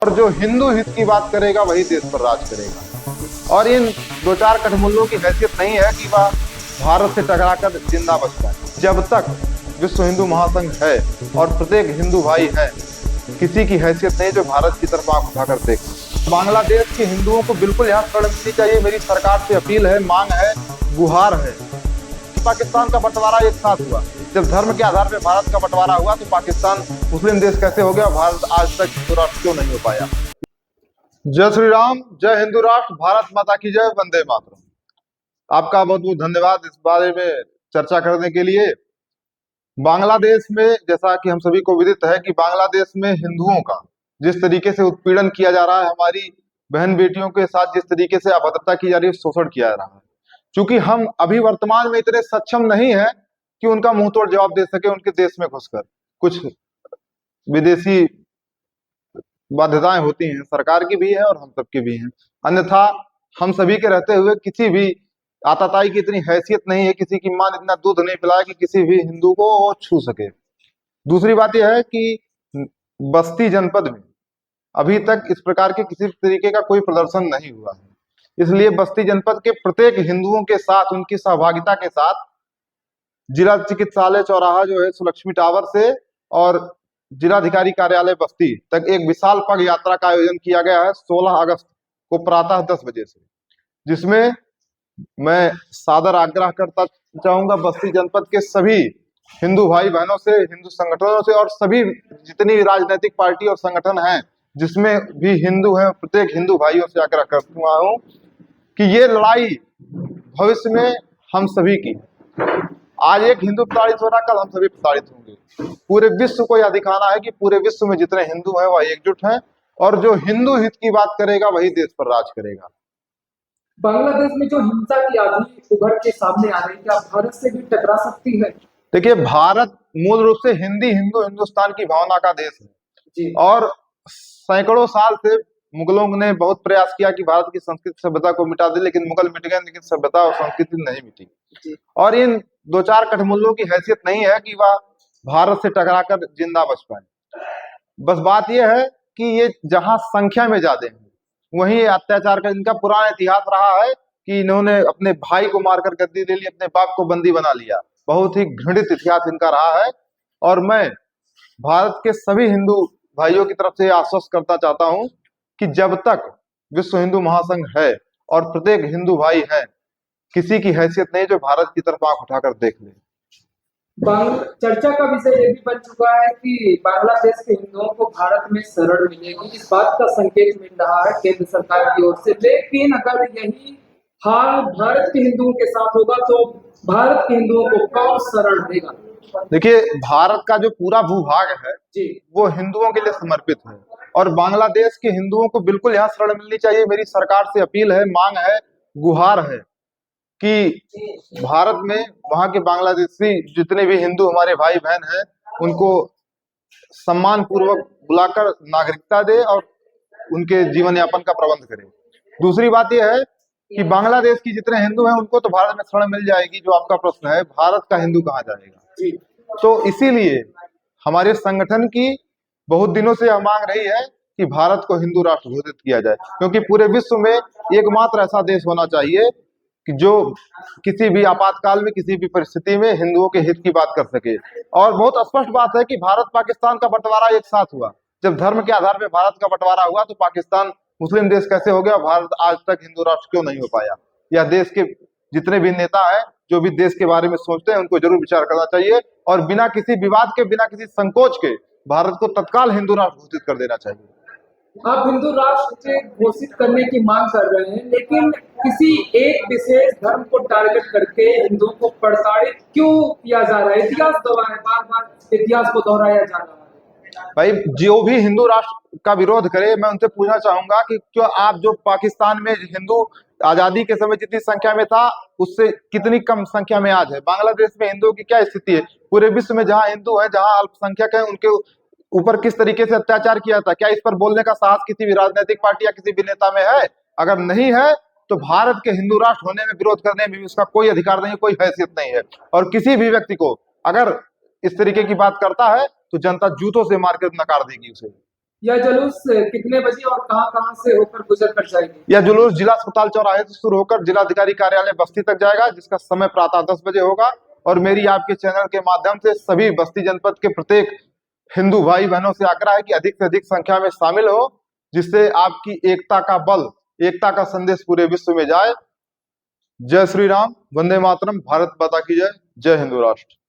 और जो हिंदू हित की बात करेगा वही देश पर राज करेगा। और इन दो चार कठमुल्लों की हैसियत नहीं है कि वह भारत से टकराकर जिंदा बच पाए। जब तक विश्व हिंदू महासंघ है और प्रत्येक हिंदू भाई है, किसी की हैसियत नहीं जो भारत की तरफ आंख उठाकर देखे। बांग्लादेश के हिंदुओं को बिल्कुल यहाँ शरण मिलनी चाहिए। मेरी सरकार से अपील है, मांग है, गुहार है। पाकिस्तान का बंटवारा एक साथ हुआ, जब धर्म के आधार पर भारत का बंटवारा हुआ तो पाकिस्तान मुस्लिम देश कैसे हो गया? भारत आज तक हिंदू राष्ट्र क्यों नहीं हो पाया? जय श्री राम, जय हिंदू राष्ट्र, भारत माता की जय, वंदे मातरम। आपका बहुत बहुत धन्यवाद इस बारे में चर्चा करने के लिए। बांग्लादेश में, जैसा कि हम सभी को विदित है कि बांग्लादेश में हिंदुओं का जिस तरीके से उत्पीड़न किया जा रहा है, हमारी बहन बेटियों के साथ जिस तरीके से अभद्रता की जा रही है, शोषण किया जा रहा है, क्योंकि हम अभी वर्तमान में इतने सक्षम नहीं है कि उनका मुंह तोड़ जवाब दे सके उनके देश में घुसकर। कुछ विदेशी बाध्यताएं होती हैं, सरकार की भी है और हम सबकी भी है। अन्यथा हम सभी के रहते हुए किसी भी आताताई की इतनी हैसियत नहीं है, किसी की मां इतना दूध नहीं पिलाया कि किसी भी हिंदू को वो छू सके। दूसरी बात यह है कि बस्ती जनपद में अभी तक इस प्रकार के किसी तरीके का कोई प्रदर्शन नहीं हुआ है, इसलिए बस्ती जनपद के प्रत्येक हिंदुओं के साथ, उनकी सहभागिता के साथ जिला चिकित्सालय चौराहा जो है सुलक्ष्मी टावर से और जिलाधिकारी कार्यालय बस्ती तक एक विशाल पग यात्रा का आयोजन किया गया है 16 अगस्त को प्रातः 10 बजे से, जिसमें मैं सादर आग्रह करता चाहूंगा बस्ती जनपद के सभी हिंदू भाई बहनों से, हिंदू संगठनों से और सभी जितनी राजनीतिक पार्टी और संगठन हैं जिसमें भी हिंदू हैं, प्रत्येक हिंदू भाइयों से आग्रह करता हूं कि ये लड़ाई भविष्य में हम सभी की। आज एक हिंदू प्रताड़ित हो रहा, कल हम सभी प्रताड़ित होंगे। पूरे विश्व को यह दिखाना है कि पूरे विश्व में जितने हिंदू हैं वह एकजुट हैं और जो हिंदू हित की बात करेगा वही देश पर राज करेगा। बांग्लादेश में जो हिंसा की आंधी उभर के सामने आ रही है, क्या भारत से भी टकरा सकती है? देखिए, भारत मूल रूप से हिंदू हिंदुस्तान की भावना का देश है जी। और सैकड़ों साल से मुगलों ने बहुत प्रयास किया कि भारत की संस्कृति सभ्यता को मिटा दे, लेकिन मुगल मिट गए, लेकिन सभ्यता और संस्कृति नहीं मिटी। जी। और इन दो चार कठमुल्लों की हैसियत नहीं है कि वह भारत से टकराकर जिंदा बच पाए। बस बात यह है कि ये जहां संख्या में ज्यादा हैं वहीं अत्याचार का इनका पुराना इतिहास रहा है कि इन्होंने अपने भाई को मारकर गद्दी ले ली, अपने बाप को बंदी बना लिया। बहुत ही घृणित इतिहास इनका रहा है और मैं भारत के सभी हिंदू भाइयों की तरफ से आश्वस्त करता चाहता हूं कि जब तक विश्व हिंदू महासंघ है और प्रत्येक हिंदू भाई है, किसी की हैसियत नहीं जो भारत की तरफ आंख उठाकर देख ले। चर्चा का विषय ये भी बन चुका है कि बांग्लादेश के हिंदुओं को भारत में शरण मिलेगी, इस बात का संकेत मिल रहा है केंद्र सरकार की ओर से। लेकिन अगर यही हाल भारत के हिंदुओं के साथ होगा तो भारत के हिंदुओं को कौन शरण देगा? देखिए, भारत का जो पूरा भूभाग है जी, वो हिंदुओं के लिए समर्पित है और बांग्लादेश के हिंदुओं को बिल्कुल यहाँ शरण मिलनी चाहिए। मेरी सरकार से अपील है, मांग है, गुहार है कि भारत में वहां के बांग्लादेशी जितने भी हिंदू हमारे भाई बहन हैं उनको सम्मान पूर्वक बुलाकर नागरिकता दे और उनके जीवन यापन का प्रबंध करे। दूसरी बात यह है कि बांग्लादेश की जितने हिंदू हैं उनको तो भारत में शरण मिल जाएगी। जो आपका प्रश्न है, भारत का हिंदू कहाँ जाएगा, तो इसीलिए हमारे संगठन की बहुत दिनों से यह मांग रही है कि भारत को हिंदू राष्ट्र घोषित किया जाए, क्योंकि पूरे विश्व में एकमात्र ऐसा देश होना चाहिए कि जो किसी भी आपातकाल में, किसी भी परिस्थिति में हिंदुओं के हित की बात कर सके। और बहुत स्पष्ट बात है कि भारत पाकिस्तान का बंटवारा एक साथ हुआ, जब धर्म के आधार पर भारत का बंटवारा हुआ तो पाकिस्तान मुस्लिम देश कैसे हो गया? भारत आज तक हिंदू राष्ट्र क्यों नहीं हो पाया? यह देश के जितने भी नेता हैं, जो भी देश के बारे में सोचते हैं, उनको जरूर विचार करना चाहिए और बिना किसी विवाद के, बिना किसी संकोच के भारत को तत्काल हिंदू राष्ट्र घोषित कर देना चाहिए। आप हिंदू राष्ट्र घोषित करने की मांग कर रहे हैं, लेकिन किसी एक विशेष धर्म को टारगेट करके हिंदुओं को प्रताड़ित क्यों किया जा रहा है? इतिहास दोहराया, बार बार इतिहास को दोहराया जा रहा है। भाई, जो भी हिंदू राष्ट्र का विरोध करे, मैं उनसे पूछना चाहूंगा कि क्यों आप, जो पाकिस्तान में हिंदू आजादी के समय जितनी संख्या में था उससे कितनी कम संख्या में आज है? बांग्लादेश में हिंदुओं की क्या स्थिति है? पूरे विश्व में जहां हिंदू है, जहां अल्पसंख्यक है, उनके ऊपर किस तरीके से अत्याचार किया था? क्या इस पर बोलने का साहस किसी भी राजनीतिक पार्टी या किसी भी नेता में है? अगर नहीं है तो भारत के हिंदू राष्ट्र होने में, विरोध करने में भी उसका कोई अधिकार नहीं है, कोई हैसियत नहीं है। और किसी भी व्यक्ति को अगर इस तरीके की बात करता है तो जनता जूतों से मारकर नकार देगी उसे। यह जुलूस कितने बजे और कहां से होकर गुजर कर जाएगी? यह जुलूस जिला अस्पताल चौराहे से शुरू होकर जिलाधिकारी कार्यालय बस्ती तक जाएगा, जिसका समय प्रातः 10 बजे होगा। और मेरी आपके चैनल के माध्यम से सभी बस्ती जनपद के प्रत्येक हिंदू भाई बहनों से आग्रह है कि अधिक से अधिक संख्या में शामिल हो, जिससे आपकी एकता का बल, एकता का संदेश पूरे विश्व में जाए। जय श्री राम, वंदे मातरम, भारत माता की जय, जय हिंदू राष्ट्र।